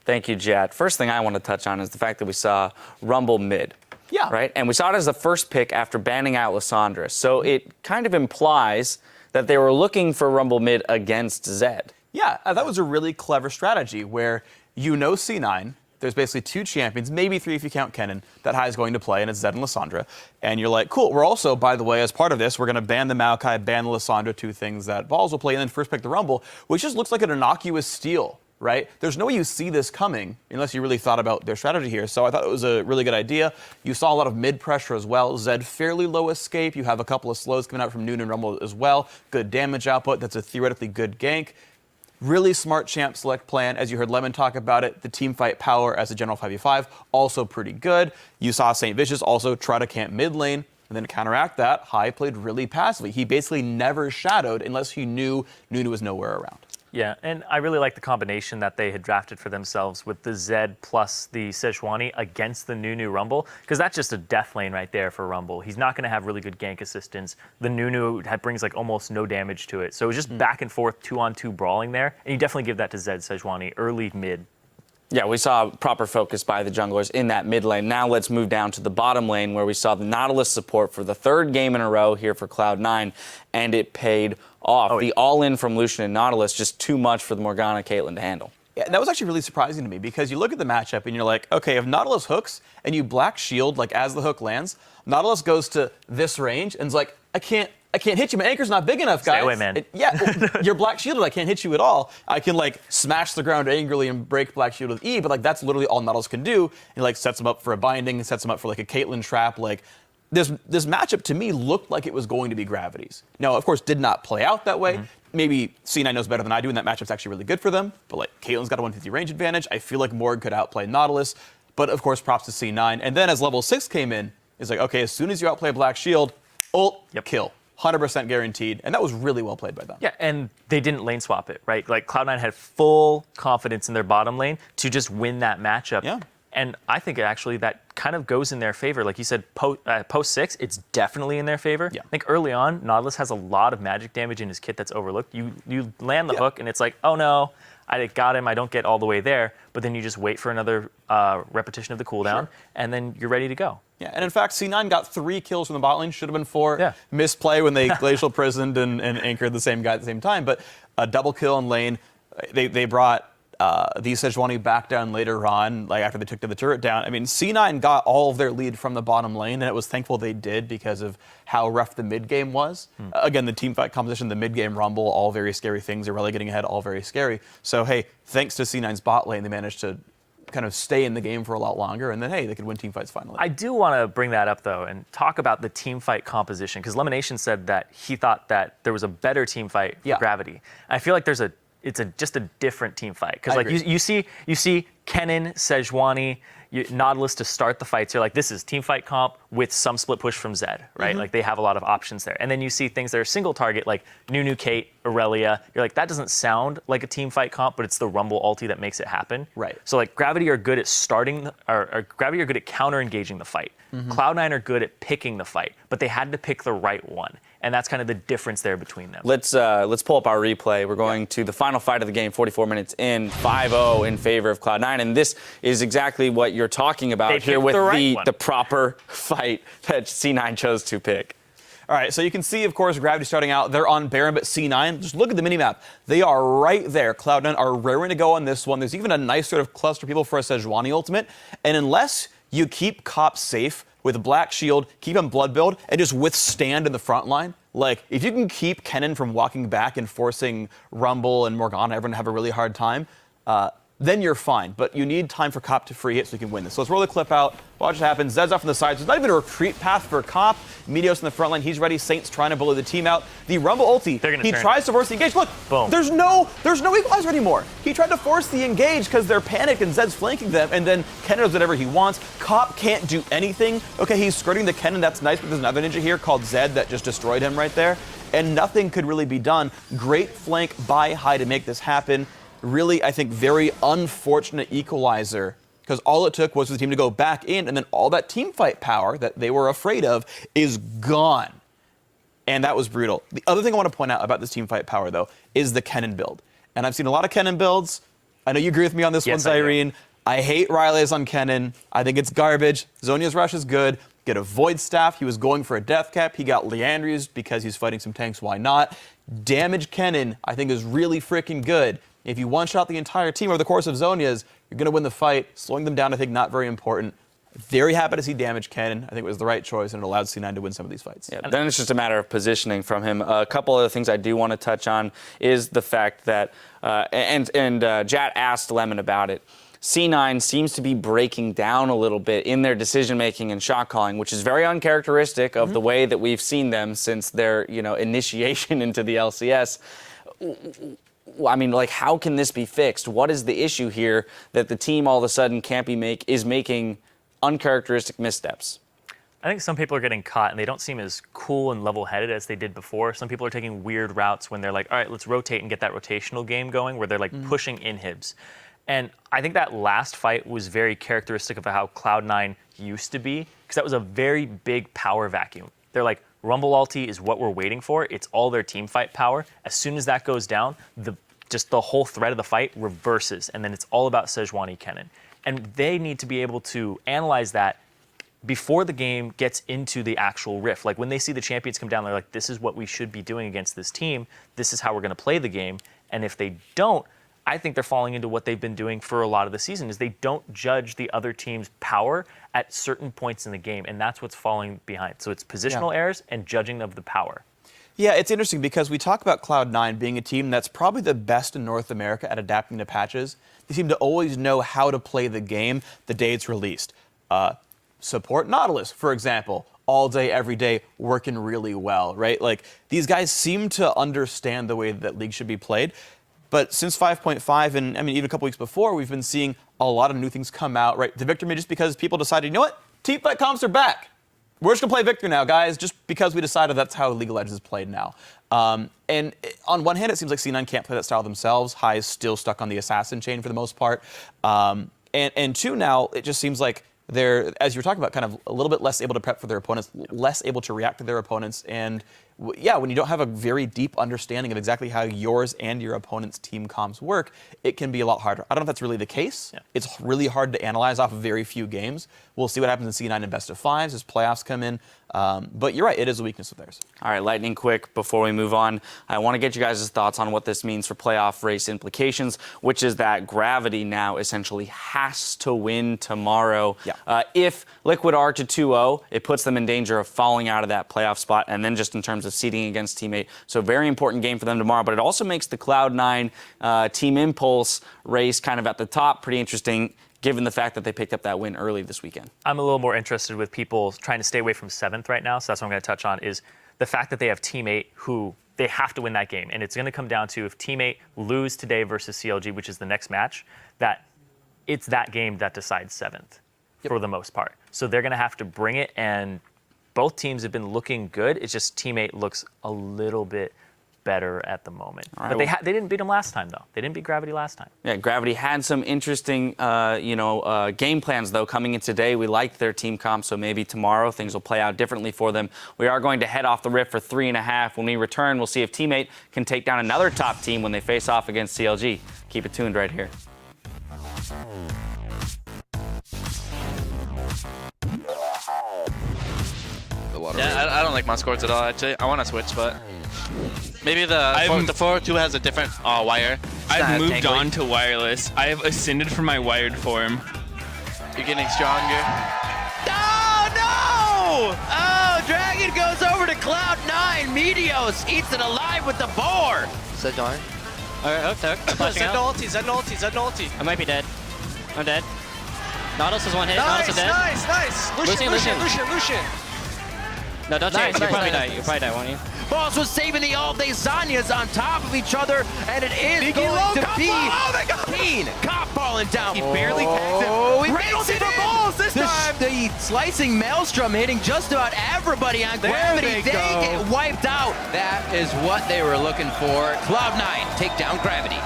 Thank you, Jad. First thing I want to touch on is the fact that we saw Rumble mid. Yeah. Right? And we saw it as the first pick after banning out Lissandra. So it kind of implies that they were looking for Rumble mid against Zed. Yeah, that was a really clever strategy where you know C9, there's basically 2 champions, maybe 3 if you count Kennen, that Hai is going to play, and it's Zed and Lissandra. And you're like, cool, we're also, by the way, as part of this, we're going to ban the Maokai, ban the Lissandra, 2 things that VODS will play, and then first pick the Rumble, which just looks like an innocuous steal. Right? There's no way you see this coming unless you really thought about their strategy here. So I thought it was a really good idea. You saw a lot of mid pressure as well. Zed fairly low escape. You have a couple of slows coming out from Noon and Rumble as well. Good damage output. That's a theoretically good gank. Really smart champ select plan. As you heard Lemon talk about it, the team fight power as a general 5v5, also pretty good. You saw St. Vicious also try to camp mid lane. And then to counteract that, Hai played really passively. He basically never shadowed unless he knew Nunu was nowhere around. Yeah, and I really like the combination that they had drafted for themselves with the Zed plus the Sejuani against the Nunu Rumble, because that's just a death lane right there for Rumble. He's not going to have really good gank assistance. The Nunu brings like almost no damage to it. So it was just back and forth 2-on-2 brawling there, and you definitely give that to Zed Sejuani early mid. Yeah, we saw proper focus by the junglers in that mid lane. Now let's move down to the bottom lane where we saw the Nautilus support for the 3rd game in a row here for Cloud9, and it paid off. The all-in from Lucian and Nautilus, just too much for the Morgana Caitlyn to handle. Yeah, that was actually really surprising to me because you look at the matchup and you're like, okay, if Nautilus hooks and you black shield like as the hook lands, Nautilus goes to this range and is like, I can't hit you. My anchor's not big enough, guys. Stay away, man. You're black shielded. I can't hit you at all. I can like smash the ground angrily and break black shield with E, but like that's literally all Nautilus can do. And like sets him up for a binding and sets him up for like a Caitlyn trap. Like this matchup to me looked like it was going to be Gravity's. Now, of course, did not play out that way. Maybe C9 knows better than I do, and that matchup's actually really good for them. But like Caitlyn's got a 150 range advantage. I feel like Morg could outplay Nautilus. But of course, props to C9. And then as level 6 came in, it's like, okay, as soon as you outplay Black Shield, ult, kill. 100% guaranteed. And that was really well played by them. Yeah, and they didn't lane swap it, right? Like Cloud9 had full confidence in their bottom lane to just win that matchup. Yeah. And I think actually that kind of goes in their favor. Like you said, post 6, it's definitely in their favor. Yeah. I think early on, Nautilus has a lot of magic damage in his kit that's overlooked. You land the hook, and it's like, oh no, I got him, I don't get all the way there. But then you just wait for another repetition of the cooldown, and then you're ready to go. Yeah, and in fact, C9 got 3 kills from the bot lane. Should have been 4. Yeah. Misplay when they glacial prisoned and anchored the same guy at the same time. But a double kill in lane. They brought the Sejuani back down later on, like after they took the turret down. I mean, C9 got all of their lead from the bottom lane, and it was thankful they did because of how rough the mid game was. Again, the team fight composition, the mid game rumble, all very scary things. They're really getting ahead, all very scary. So hey, thanks to C9's bot lane, they managed to kind of stay in the game for a lot longer, and then hey, they could win team fights finally. I do want to bring that up though and talk about the team fight composition, because Lemonation said that he thought that there was a better team fight for Gravity. I feel like it's just a different team fight, because like you see Kennen, Sejuani, Nautilus to start the fights. You're like, this is team fight comp with some split push from Zed, right? Like they have a lot of options there. And then you see things that are single target, like Nunu, Kate, Aurelia. You're like, that doesn't sound like a team fight comp, but it's the Rumble ulti that makes it happen. Right. So like Gravity are good at Gravity are good at counter engaging the fight. Cloud9 are good at picking the fight, but they had to pick the right one. And that's kind of the difference there between them. Let's pull up our replay. We're going to the final fight of the game, 44 minutes in, 5-0 in favor of Cloud9. And this is exactly what you're talking about here with the proper fight that C9 chose to pick. All right, so you can see, of course, Gravity starting out. They're on Baron, but C9, just look at the minimap. They are right there. Cloud9 are raring to go on this one. There's even a nice sort of cluster of people for a Sejuani ultimate. And unless you keep Cop safe with Black Shield, keep him Blood Build, and just withstand in the front line, like, if you can keep Kennen from walking back and forcing Rumble and Morgana, everyone to have a really hard time, then you're fine. But you need time for Cop to free hit so you can win this. So let's roll the clip out. Watch what happens. Zed's off on the side. So there's not even a retreat path for Cop. Meteos in the front line. He's ready. Saint's trying to bully the team out. The Rumble ulti. He tries to force the engage. Look, boom. There's no equalizer anymore. He tried to force the engage because they're panicked and Zed's flanking them. And then Kennen does whatever he wants. Cop can't do anything. Okay, he's skirting the Kennen. That's nice. But there's another ninja here called Zed that just destroyed him right there. And nothing could really be done. Great flank by Hai to make this happen. Really, I think, very unfortunate equalizer, because all it took was for the team to go back in, and then all that team fight power that they were afraid of is gone. And that was brutal. The other thing I want to point out about this team fight power, though, is the Kennen build. And I've seen a lot of Kennen builds. I know you agree with me on this one, Zyrene. I hate Riley's on Kennen. I think it's garbage. Zhonya's rush is good. Get a Void Staff. He was going for a death cap. He got Leandri's because he's fighting some tanks. Why not? Damage Kennen, I think, is really freaking good. If you one-shot the entire team over the course of Zhonya's, you're going to win the fight. Slowing them down, I think, not very important. Very happy to see Damage Kennen. I think it was the right choice, and it allowed C9 to win some of these fights. Yeah, then it's just a matter of positioning from him. A couple other things I do want to touch on is the fact that, Jat asked Lemon about it, C9 seems to be breaking down a little bit in their decision-making and shot calling, which is very uncharacteristic of the way that we've seen them since their, initiation into the LCS. I mean, like, how can this be fixed? What is the issue here that the team all of a sudden is making uncharacteristic missteps? I think some people are getting caught and they don't seem as cool and level-headed as they did before. Some people are taking weird routes when they're like, all right, let's rotate and get that rotational game going, where they're like pushing inhibs. And I think that last fight was very characteristic of how Cloud9 used to be, because that was a very big power vacuum. They're like, Rumble ulti is what we're waiting for. It's all their team fight power. As soon as that goes down, just the whole thread of the fight reverses, and then it's all about Sejuani Kennen. And they need to be able to analyze that before the game gets into the actual rift. Like when they see the champions come down, they're like, this is what we should be doing against this team. This is how we're going to play the game. And if they don't, I think they're falling into what they've been doing for a lot of the season, is they don't judge the other team's power at certain points in the game, and that's what's falling behind. So it's positional errors and judging of the power. Yeah, it's interesting because we talk about Cloud9 being a team that's probably the best in North America at adapting to patches. They seem to always know how to play the game the day it's released. Support Nautilus, for example, all day, every day, working really well, right? Like, these guys seem to understand the way that League should be played. But since 5.5, and I mean, even a couple weeks before, we've been seeing a lot of new things come out, right? The Victor made just because people decided, you know what? Teamfight comps are back. We're just going to play Victor now, guys, just because we decided that's how League of Legends is played now. And on one hand, it seems like C9 can't play that style themselves. High is still stuck on the assassin chain for the most part. And two, now, it just seems like they're, as you were talking about, kind of a little bit less able to prep for their opponents, less able to react to their opponents. And yeah, when you don't have a very deep understanding of exactly how yours and your opponent's team comms work, it can be a lot harder. I don't know if that's really the case. Yeah. It's really hard to analyze off of very few games. We'll see what happens in C9 in best of fives as playoffs come in. But you're right, it is a weakness of theirs. All right, lightning quick before we move on. I want to get you guys' thoughts on what this means for playoff race implications, which is that Gravity now essentially has to win tomorrow. Yeah. If Liquid are to 2-0, it puts them in danger of falling out of that playoff spot, and then just in terms of seeding against Team 8. So very important game for them tomorrow, but it also makes the Cloud9 Team Impulse race kind of at the top pretty interesting, given the fact that they picked up that win early this weekend. I'm a little more interested with people trying to stay away from 7th right now, so that's what I'm going to touch on, is the fact that they have Team 8 who they have to win that game. And it's going to come down to if Team 8 lose today versus CLG, which is the next match, that it's that game that decides 7th for the most part. So they're going to have to bring it, and both teams have been looking good. It's just Team 8 looks a little bit better at the moment. Right, but they didn't beat them last time, though. They didn't beat Gravity last time. Yeah, Gravity had some interesting, game plans, though, coming in today. We liked their team comp, so maybe tomorrow things will play out differently for them. We are going to head off the Rift for 3.5. When we return, we'll see if Team 8 can take down another top team when they face off against CLG. Keep it tuned right here. Yeah, I don't like mouse cords at all, actually. I want to switch, but maybe the 402 has a different wire. I've moved on to wireless. I have ascended from my wired form. You're getting stronger. Oh, no! Oh, Dragon goes over to Cloud9. Meteos eats it alive with the boar. Zed darn. Alright, Zed ulti. I might be dead. I'm dead. Nautilus is one hit. Nautilus is dead. Nice. Lucian. No, don't chase. You'll probably die, won't you? Boss was saving the all-day Zanyas on top of each other, and it is going to be Keen. Cop falling down. He barely tags him. Right into the balls this time. The slicing Maelstrom hitting just about everybody on Gravity. They get wiped out. That is what they were looking for. Cloud9 take down Gravity.